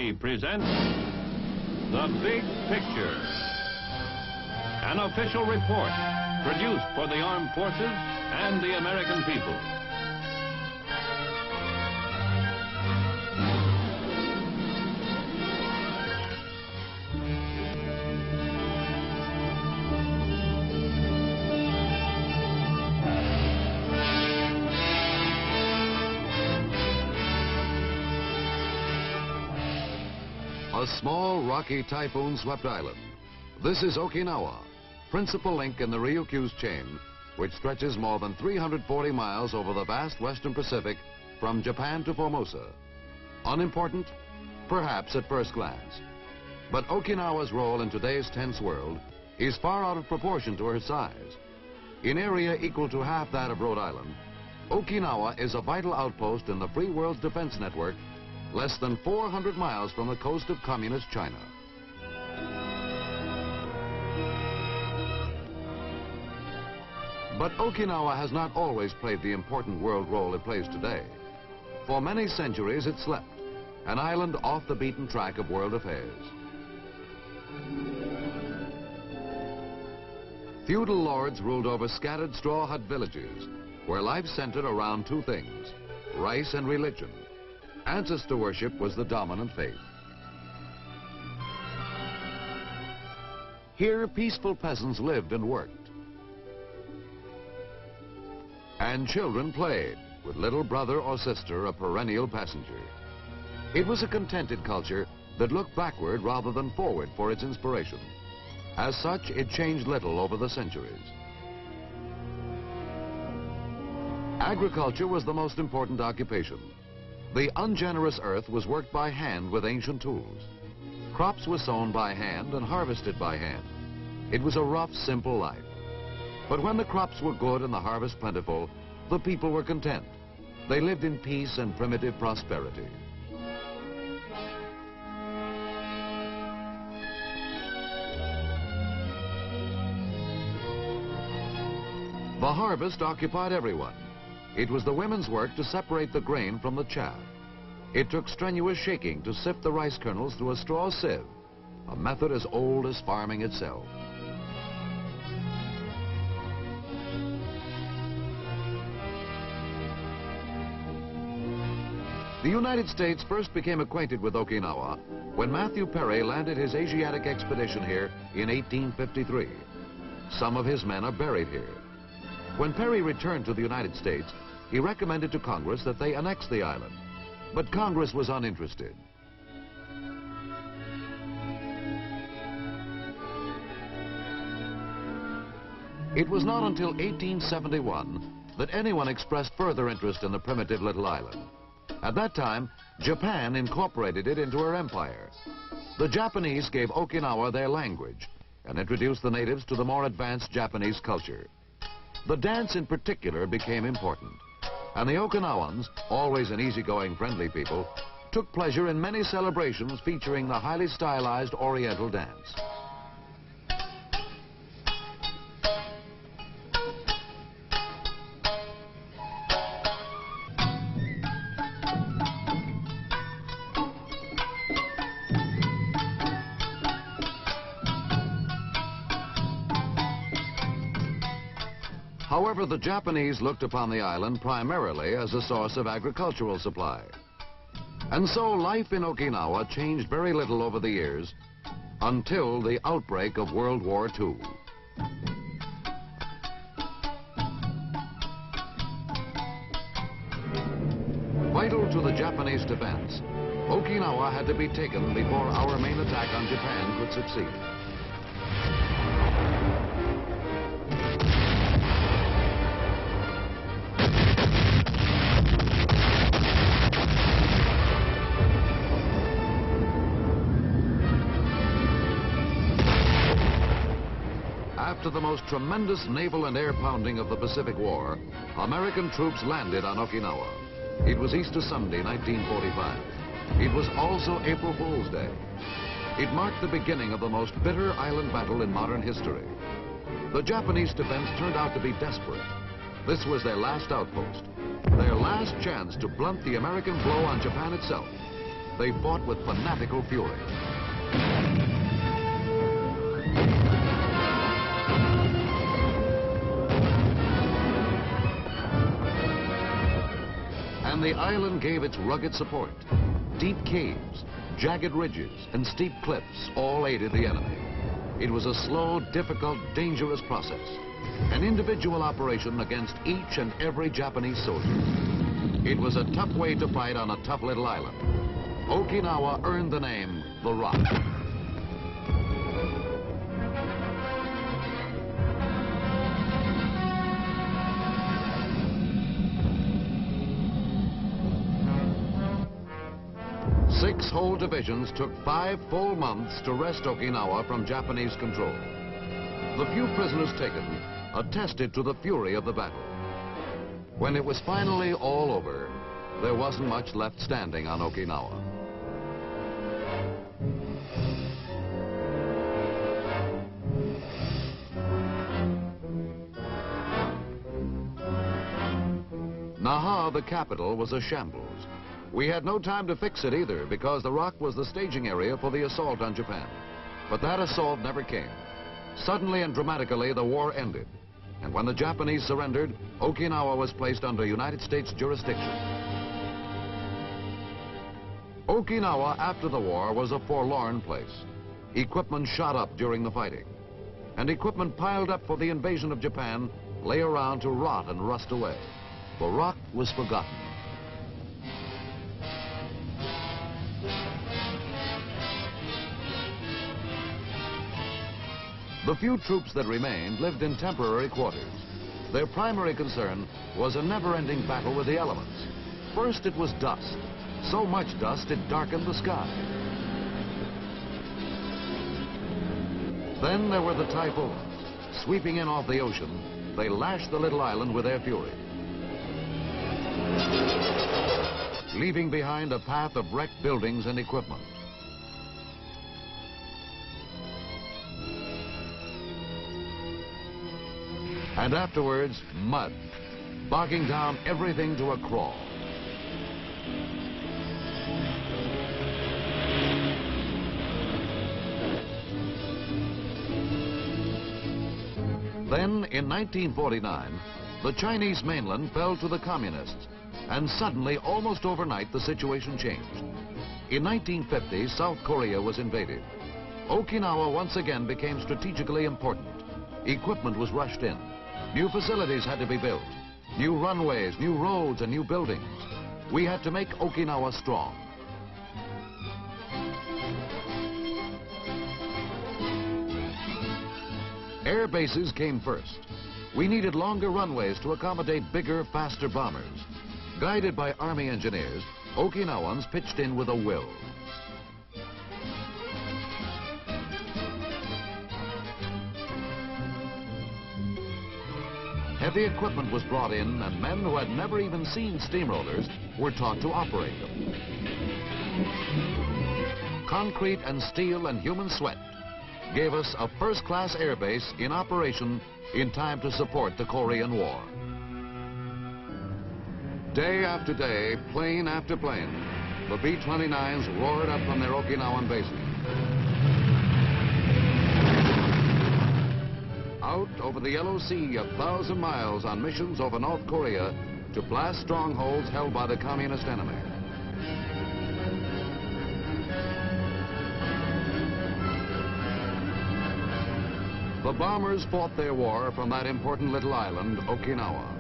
Army presents The Big Picture, an official report produced for the armed forces and the American people. A small, rocky, typhoon-swept island. This is Okinawa, principal link in the Ryukyu's chain, which stretches more than 340 miles over the vast western Pacific from Japan to Formosa. Unimportant? Perhaps at first glance. But Okinawa's role in today's tense world is far out of proportion to her size. In area equal to half that of Rhode Island, Okinawa is a vital outpost in the free world's defense network, less than 400 miles from the coast of communist China. But Okinawa has not always played the important world role it plays today. For many centuries it slept, an island off the beaten track of world affairs. Feudal lords ruled over scattered straw hut villages, where life centered around two things, rice and religion. Ancestor worship was the dominant faith. Here, peaceful peasants lived and worked. And children played, with little brother or sister a perennial passenger. It was a contented culture that looked backward rather than forward for its inspiration. As such, it changed little over the centuries. Agriculture was the most important occupation. The ungenerous earth was worked by hand with ancient tools. Crops were sown by hand and harvested by hand. It was a rough, simple life. But when the crops were good and the harvest plentiful, the people were content. They lived in peace and primitive prosperity. The harvest occupied everyone. It was the women's work to separate the grain from the chaff. It took strenuous shaking to sift the rice kernels through a straw sieve, a method as old as farming itself. The United States first became acquainted with Okinawa when Matthew Perry landed his Asiatic expedition here in 1853. Some of his men are buried here. When Perry returned to the United States, he recommended to Congress that they annex the island, but Congress was uninterested. It was not until 1871 that anyone expressed further interest in the primitive little island. At that time, Japan incorporated it into her empire. The Japanese gave Okinawa their language and introduced the natives to the more advanced Japanese culture. The dance in particular became important, and the Okinawans, always an easygoing, friendly people, took pleasure in many celebrations featuring the highly stylized Oriental dance. However, the Japanese looked upon the island primarily as a source of agricultural supply. And so life in Okinawa changed very little over the years until the outbreak of World War II. Vital to the Japanese defense, Okinawa had to be taken before our main attack on Japan could succeed. After the most tremendous naval and air pounding of the Pacific War, American troops landed on Okinawa. It was Easter Sunday, 1945. It was also April Fool's Day. It marked the beginning of the most bitter island battle in modern history. The Japanese defense turned out to be desperate. This was their last outpost, their last chance to blunt the American blow on Japan itself. They fought with fanatical fury. And the island gave its rugged support. Deep caves, jagged ridges, and steep cliffs all aided the enemy. It was a slow, difficult, dangerous process. An individual operation against each and every Japanese soldier. It was a tough way to fight on a tough little island. Okinawa earned the name the Rock. Six whole divisions took 5 full months to wrest Okinawa from Japanese control. The few prisoners taken attested to the fury of the battle. When it was finally all over, there wasn't much left standing on Okinawa. Naha, the capital, was a shambles. We had no time to fix it either, because the Rock was the staging area for the assault on Japan. But that assault never came. Suddenly and dramatically, the war ended. And when the Japanese surrendered, Okinawa was placed under United States jurisdiction. Okinawa, after the war, was a forlorn place. Equipment shot up during the fighting. And equipment piled up for the invasion of Japan lay around to rot and rust away. The Rock was forgotten. The few troops that remained lived in temporary quarters. Their primary concern was a never-ending battle with the elements. First, it was dust. So much dust, it darkened the sky. Then there were the typhoons. Sweeping in off the ocean, they lashed the little island with their fury, leaving behind a path of wrecked buildings and equipment. And afterwards, mud, bogging down everything to a crawl. Then, in 1949, the Chinese mainland fell to the communists, and suddenly, almost overnight, the situation changed. In 1950, South Korea was invaded. Okinawa once again became strategically important. Equipment was rushed in. New facilities had to be built. New runways, new roads, and new buildings. We had to make Okinawa strong. Air bases came first. We needed longer runways to accommodate bigger, faster bombers. Guided by Army engineers, Okinawans pitched in with a will. Heavy equipment was brought in, and men who had never even seen steamrollers were taught to operate them. Concrete and steel and human sweat gave us a first-class airbase in operation in time to support the Korean War. Day after day, plane after plane, the B-29s roared up from their Okinawan bases. Out over the Yellow Sea, 1,000 miles on missions over North Korea to blast strongholds held by the communist enemy. The bombers fought their war from that important little island, Okinawa.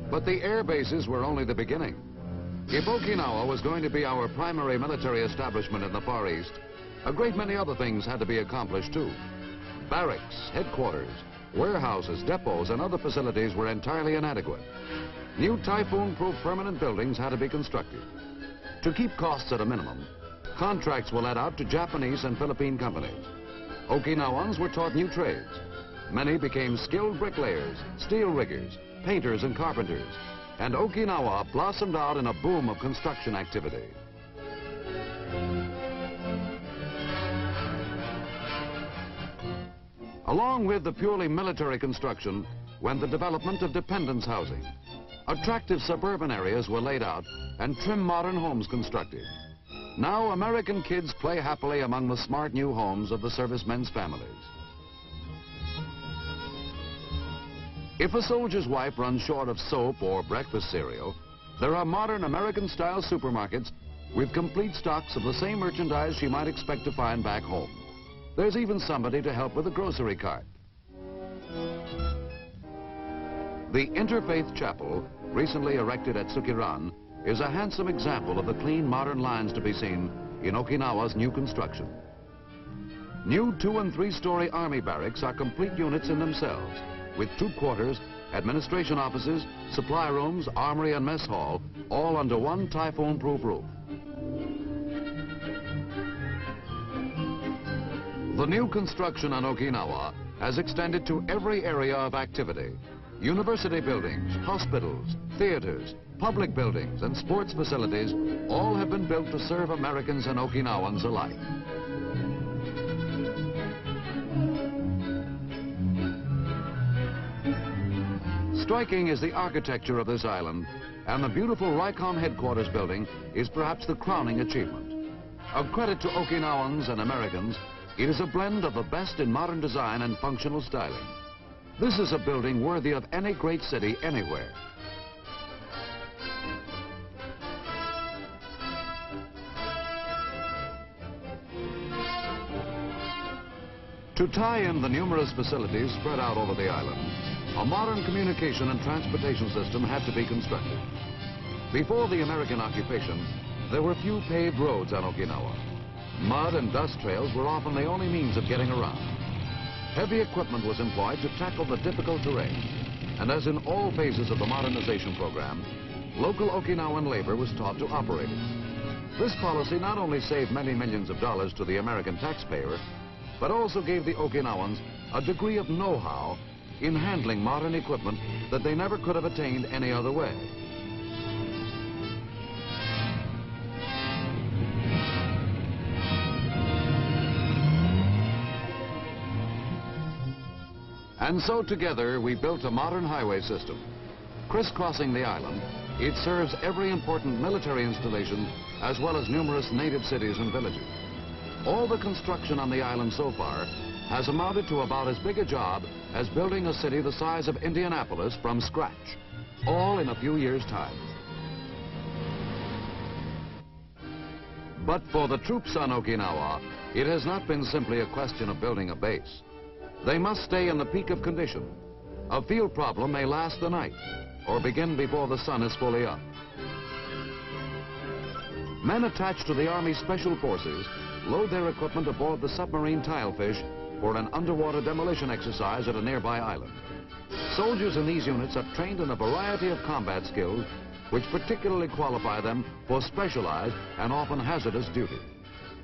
But the air bases were only the beginning. If Okinawa was going to be our primary military establishment in the Far East, a great many other things had to be accomplished too. Barracks, headquarters, warehouses, depots, and other facilities were entirely inadequate. New typhoon-proof permanent buildings had to be constructed. To keep costs at a minimum, contracts were let out to Japanese and Philippine companies. Okinawans were taught new trades. Many became skilled bricklayers, steel riggers, painters and carpenters, and Okinawa blossomed out in a boom of construction activity. Along with the purely military construction went the development of dependence housing. Attractive suburban areas were laid out and trim modern homes constructed. Now American kids play happily among the smart new homes of the servicemen's families. If a soldier's wife runs short of soap or breakfast cereal, there are modern American-style supermarkets with complete stocks of the same merchandise she might expect to find back home. There's even somebody to help with the grocery cart. The Interfaith Chapel, recently erected at Sukiran, is a handsome example of the clean modern lines to be seen in Okinawa's new construction. New 2- and 3-story army barracks are complete units in themselves, with troop quarters, administration offices, supply rooms, armory and mess hall, all under one typhoon-proof roof. The new construction on Okinawa has extended to every area of activity. University buildings, hospitals, theaters, public buildings, and sports facilities all have been built to serve Americans and Okinawans alike. Striking is the architecture of this island, and the beautiful RICOM headquarters building is perhaps the crowning achievement. A credit to Okinawans and Americans, it is a blend of the best in modern design and functional styling. This is a building worthy of any great city anywhere. To tie in the numerous facilities spread out over the island, a modern communication and transportation system had to be constructed. Before the American occupation, there were few paved roads on Okinawa. Mud and dust trails were often the only means of getting around. Heavy equipment was employed to tackle the difficult terrain, and as in all phases of the modernization program, local Okinawan labor was taught to operate it. This policy not only saved many millions of dollars to the American taxpayer, but also gave the Okinawans a degree of know-how in handling modern equipment that they never could have attained any other way. And so together we built a modern highway system. Crisscrossing the island, it serves every important military installation as well as numerous native cities and villages. All the construction on the island so far has amounted to about as big a job as building a city the size of Indianapolis from scratch, all in a few years' time. But for the troops on Okinawa, it has not been simply a question of building a base. They must stay in the peak of condition. A field problem may last the night or begin before the sun is fully up. Men attached to the Army Special Forces load their equipment aboard the submarine Tilefish for an underwater demolition exercise at a nearby island. Soldiers in these units are trained in a variety of combat skills which particularly qualify them for specialized and often hazardous duty.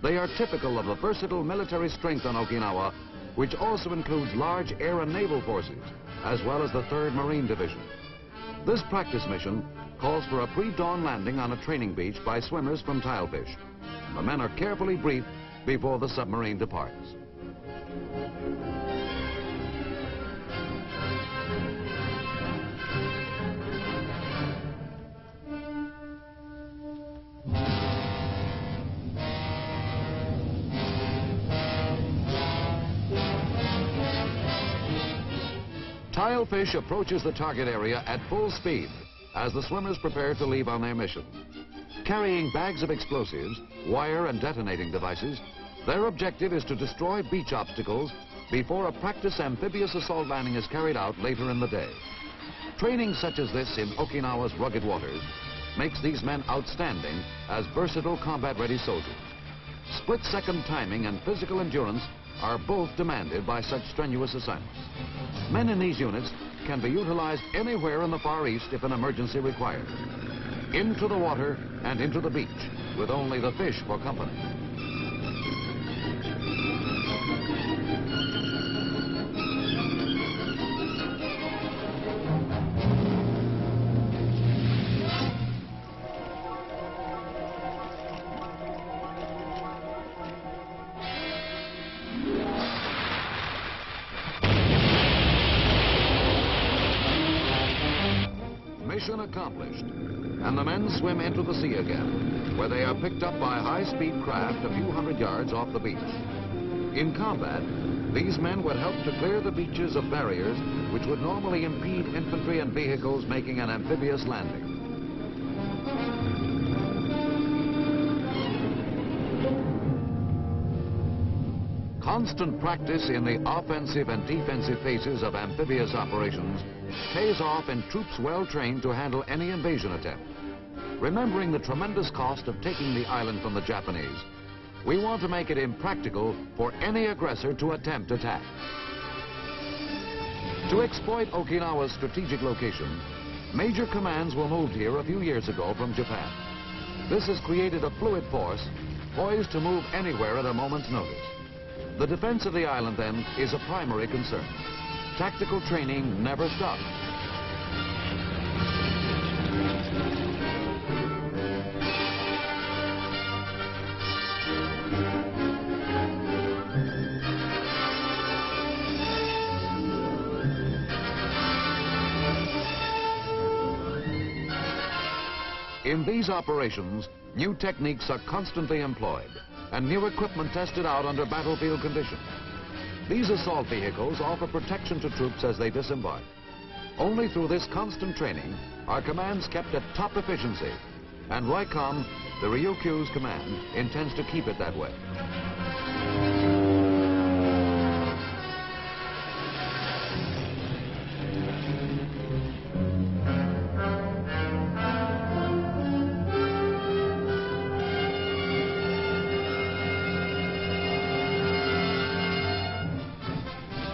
They are typical of the versatile military strength on Okinawa, which also includes large air and naval forces, as well as the 3rd Marine Division. This practice mission calls for a pre-dawn landing on a training beach by swimmers from Tilefish. The men are carefully briefed before the submarine departs. Tilefish approaches the target area at full speed as the swimmers prepare to leave on their mission. Carrying bags of explosives, wire and detonating devices, their objective is to destroy beach obstacles before a practice amphibious assault landing is carried out later in the day. Training such as this in Okinawa's rugged waters makes these men outstanding as versatile combat-ready soldiers. Split-second timing and physical endurance are both demanded by such strenuous assignments. Men in these units can be utilized anywhere in the Far East if an emergency requires. Into the water and into the beach, with only the fish for company. mission accomplished, and the men swim into the sea again, where they are picked up by high-speed craft a few hundred yards off the beach. In combat, these men would help to clear the beaches of barriers which would normally impede infantry and vehicles making an amphibious landing. Constant practice in the offensive and defensive phases of amphibious operations pays off in troops well trained to handle any invasion attempt. Remembering the tremendous cost of taking the island from the Japanese, we want to make it impractical for any aggressor to attempt attack. To exploit Okinawa's strategic location, major commands were moved here a few years ago from Japan. This has created a fluid force poised to move anywhere at a moment's notice. The defense of the island, then, is a primary concern. Tactical training never stops. In these operations, new techniques are constantly employed and new equipment tested out under battlefield conditions. These assault vehicles offer protection to troops as they disembark. Only through this constant training are commands kept at top efficiency, and RICOM, the Ryukyu's command, intends to keep it that way.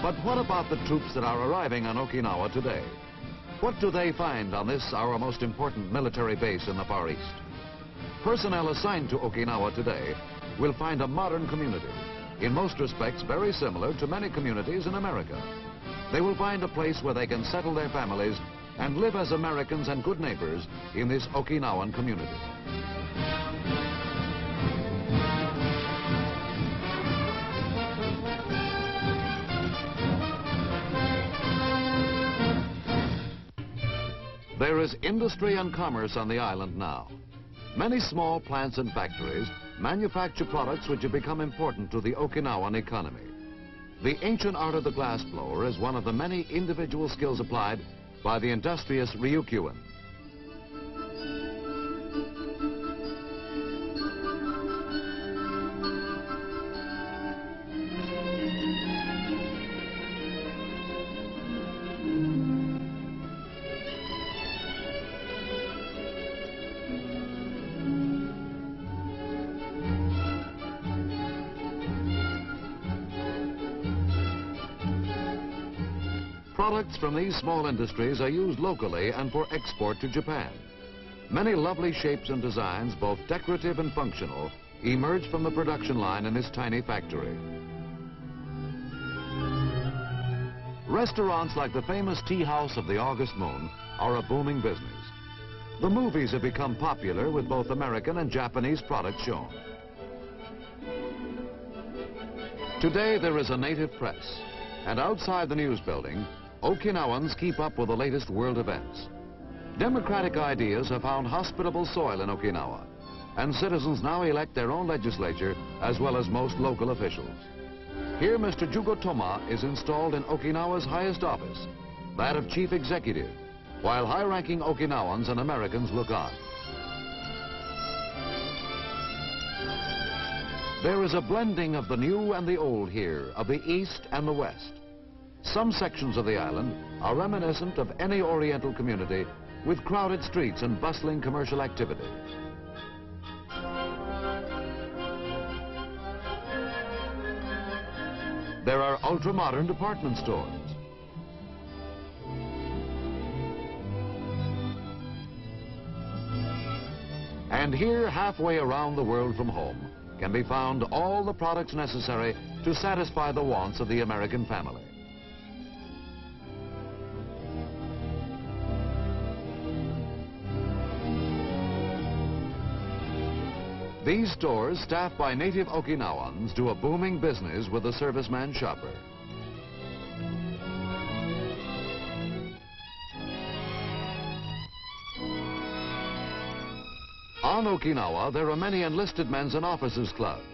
But what about the troops that are arriving on Okinawa today? What do they find on this, our most important military base in the Far East? Personnel assigned to Okinawa today will find a modern community, in most respects very similar to many communities in America. They will find a place where they can settle their families and live as Americans and good neighbors in this Okinawan community. There is industry and commerce on the island now. Many small plants and factories manufacture products which have become important to the Okinawan economy. The ancient art of the glass blower is one of the many individual skills applied by the industrious Ryukyuan. Products from these small industries are used locally and for export to Japan. Many lovely shapes and designs, both decorative and functional, emerge from the production line in this tiny factory. Restaurants like the famous Tea House of the August Moon are a booming business. The movies have become popular with both American and Japanese products shown. Today there is a native press, and outside the news building, Okinawans keep up with the latest world events. Democratic ideas have found hospitable soil in Okinawa, and citizens now elect their own legislature as well as most local officials. Here, Mr. Jugo Toma is installed in Okinawa's highest office, that of Chief Executive, while high-ranking Okinawans and Americans look on. There is a blending of the new and the old here, of the East and the West. Some sections of the island are reminiscent of any Oriental community with crowded streets and bustling commercial activity. There are ultra-modern department stores. And here, halfway around the world from home, can be found all the products necessary to satisfy the wants of the American family. These stores, staffed by native Okinawans, do a booming business with the serviceman shopper. On Okinawa, there are many enlisted men's and officers' clubs.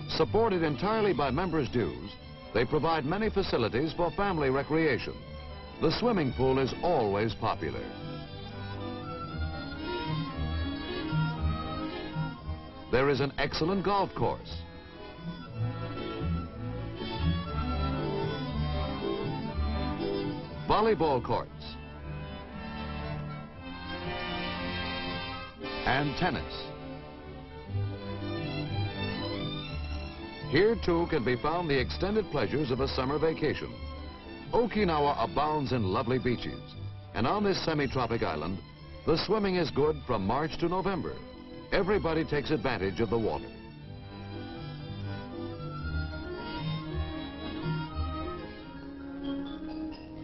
Supported entirely by members' dues, they provide many facilities for family recreation. The swimming pool is always popular. There is an excellent golf course. Volleyball courts. And tennis. Here, too, can be found the extended pleasures of a summer vacation. Okinawa abounds in lovely beaches, and on this semi-tropic island, the swimming is good from March to November. Everybody takes advantage of the water.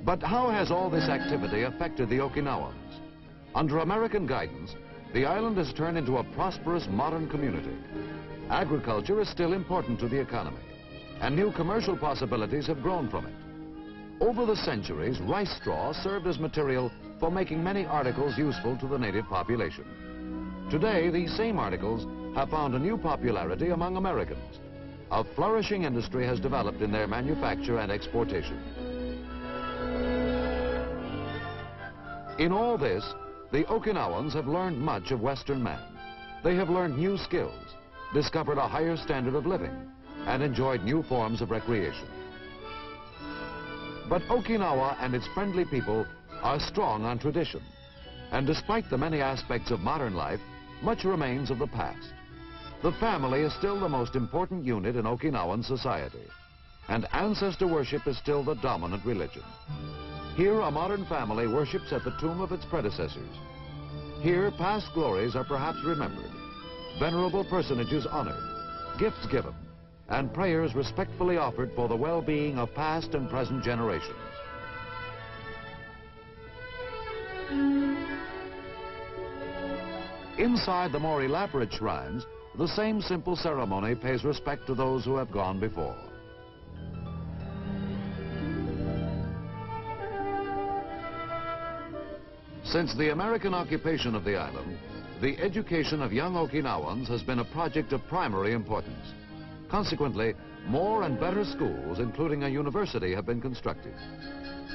But how has all this activity affected the Okinawans? Under American guidance, the island has turned into a prosperous modern community. Agriculture is still important to the economy, and new commercial possibilities have grown from it. Over the centuries, rice straw served as material for making many articles useful to the native population. Today, these same articles have found a new popularity among Americans. A flourishing industry has developed in their manufacture and exportation. In all this, the Okinawans have learned much of Western man. They have learned new skills, discovered a higher standard of living, and enjoyed new forms of recreation. But Okinawa and its friendly people are strong on tradition, and despite the many aspects of modern life, much remains of the past. The family is still the most important unit in Okinawan society, and ancestor worship is still the dominant religion. Here, a modern family worships at the tomb of its predecessors. Here, past glories are perhaps remembered, venerable personages honored, gifts given, and prayers respectfully offered for the well-being of past and present generations. Inside the more elaborate shrines, the same simple ceremony pays respect to those who have gone before. Since the American occupation of the island, the education of young Okinawans has been a project of primary importance. Consequently, more and better schools, including a university, have been constructed.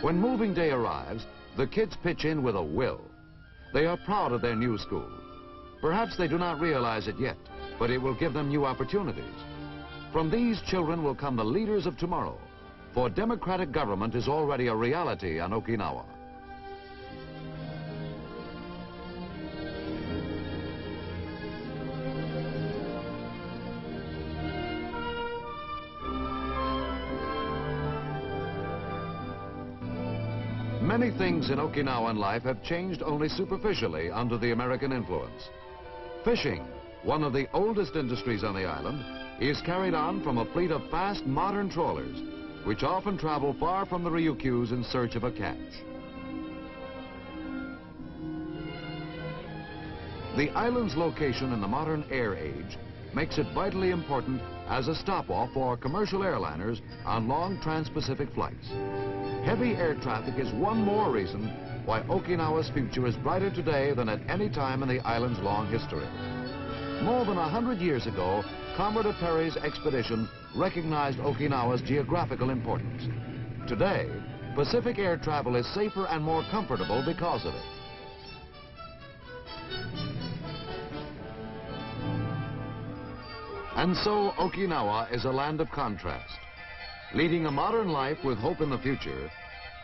When moving day arrives, the kids pitch in with a will. They are proud of their new school. Perhaps they do not realize it yet, but it will give them new opportunities. From these children will come the leaders of tomorrow, for democratic government is already a reality on Okinawa. Many things in Okinawan life have changed only superficially under the American influence. Fishing, one of the oldest industries on the island, is carried on from a fleet of fast modern trawlers, which often travel far from the Ryukyus in search of a catch. The island's location in the modern air age makes it vitally important as a stop-off for commercial airliners on long trans-Pacific flights. Heavy air traffic is one more reason why Okinawa's future is brighter today than at any time in the island's long history. More than 100 years ago, Commodore Perry's expedition recognized Okinawa's geographical importance. Today, Pacific air travel is safer and more comfortable because of it. And so Okinawa is a land of contrast. Leading a modern life with hope in the future,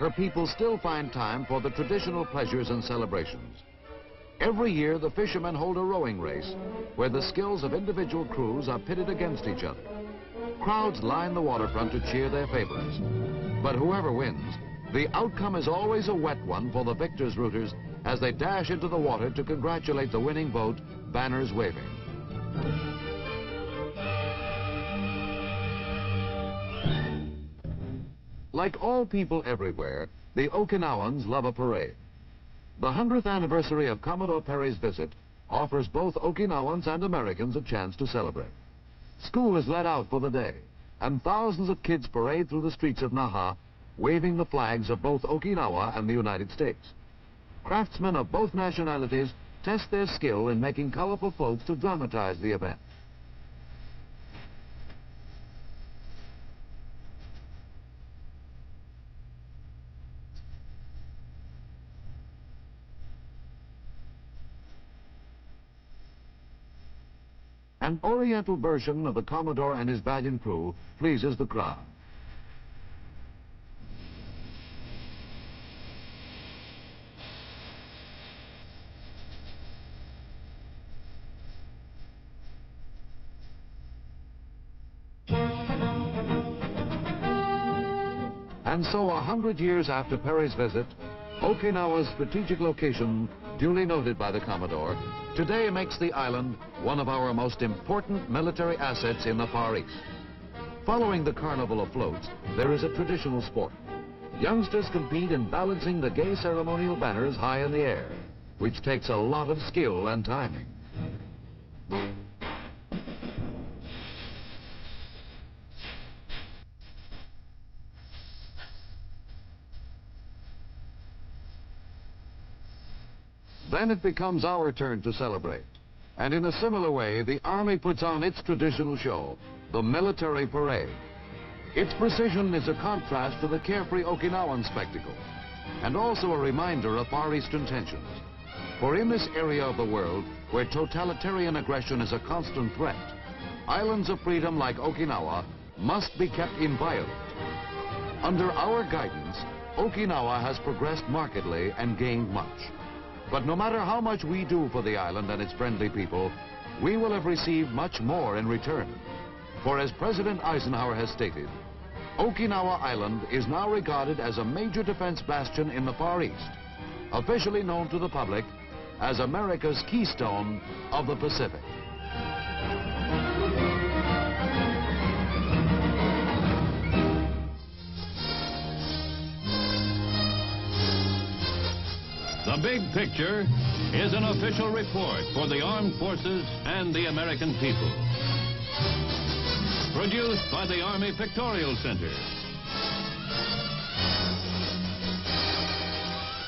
her people still find time for the traditional pleasures and celebrations. Every year, the fishermen hold a rowing race where the skills of individual crews are pitted against each other. Crowds line the waterfront to cheer their favorites. But whoever wins, the outcome is always a wet one for the victors' rooters as they dash into the water to congratulate the winning boat, banners waving. Like all people everywhere, the Okinawans love a parade. The 100th anniversary of Commodore Perry's visit offers both Okinawans and Americans a chance to celebrate. School is let out for the day, and thousands of kids parade through the streets of Naha, waving the flags of both Okinawa and the United States. Craftsmen of both nationalities test their skill in making colorful floats to dramatize the event. An oriental version of the Commodore and his valiant crew pleases the crowd. And so 100 years after Perry's visit, Okinawa's strategic location, duly noted by the Commodore, today makes the island one of our most important military assets in the Far East. Following the carnival of floats, there is a traditional sport. Youngsters compete in balancing the gay ceremonial banners high in the air, which takes a lot of skill and timing. Then it becomes our turn to celebrate. And in a similar way, the Army puts on its traditional show, the military parade. Its precision is a contrast to the carefree Okinawan spectacle, and also a reminder of Far Eastern tensions. For in this area of the world, where totalitarian aggression is a constant threat, islands of freedom like Okinawa must be kept inviolate. Under our guidance, Okinawa has progressed markedly and gained much. But no matter how much we do for the island and its friendly people, we will have received much more in return. For as President Eisenhower has stated, Okinawa Island is now regarded as a major defense bastion in the Far East, officially known to the public as America's keystone of the Pacific. The Big Picture is an official report for the armed forces and the American people. Produced by the Army Pictorial Center.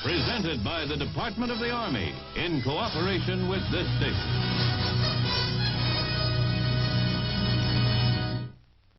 Presented by the Department of the Army in cooperation with this station.